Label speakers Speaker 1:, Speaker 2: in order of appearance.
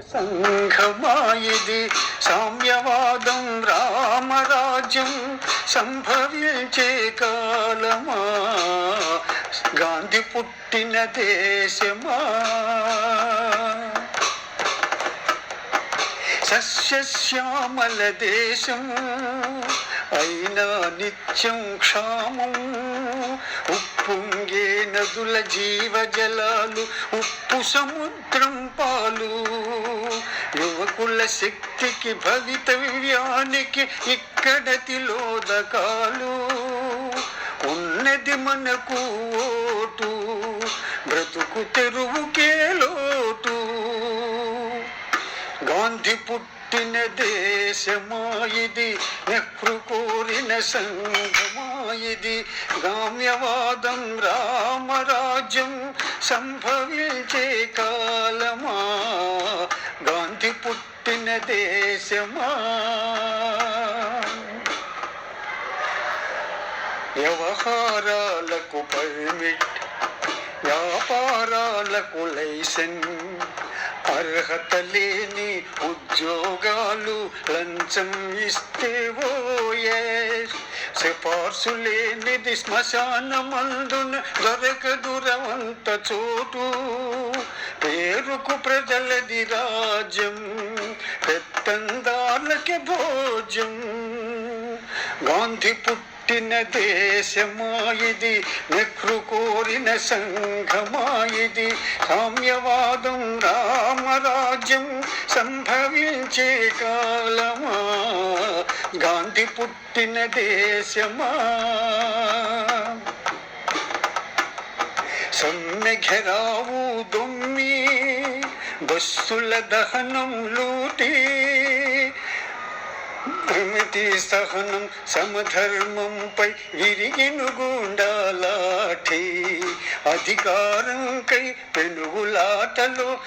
Speaker 1: సంఘమాయిది సామ్యవాదం రామరాజ్యం సంభవించే కాలమా, గాంధీ పుట్టిన దేశమా. సస్యశ్యామల దేశం అయినా నిత్యం క్షామం, ఉప్పొంగే నదుల జీవజలాలు ఉప్పు సముద్రం పాలు. యువకుల శక్తికి భవితవ్యానికి ఇక్కడ తిలోదకాలు. ఉన్నది మనకు ఓటు, బ్రతుకు తెరువుకే లోటు. గాంధీ పుట్టిన దేశమా ఇది, నెహ్రూ కోరిన సంఘమా ఇది. సామ్యవాదం రామరాజ్యం సంభవించే కాలమా, గాంధీ పుట్టిన దేశమా. వ్యవహారాలకు పర్మిట్, వ్యాపారాలకు లైసెన్స్, అర్హత లేని ఉద్యోగాలు లంచం ఇస్తే ఓయస్. సిఫార్సు లేనిది శ్మశానమందున దొరకదు రవంత చోటు. పేరుకు ప్రజలది రాజ్యం, పెత్తందార్లకి భోజ్యం. గాంధీ పుట్టిన దేశమా ఇది, నెహ్రూ కోరిన సంఘమా ఇది. సామ్యవాదం రామరాజ్యం సంభవించే కాలమా, గాంధీ పుట్టిన దేశమా. సమ్మె ఘెరావు దొమ్మి, బస్సుల దహనం లూటి, ప్రమితి సహనం సమధర్మంపై విరిగిన గుండాలాఠీ. అధికారంకై పెనుగులాటలో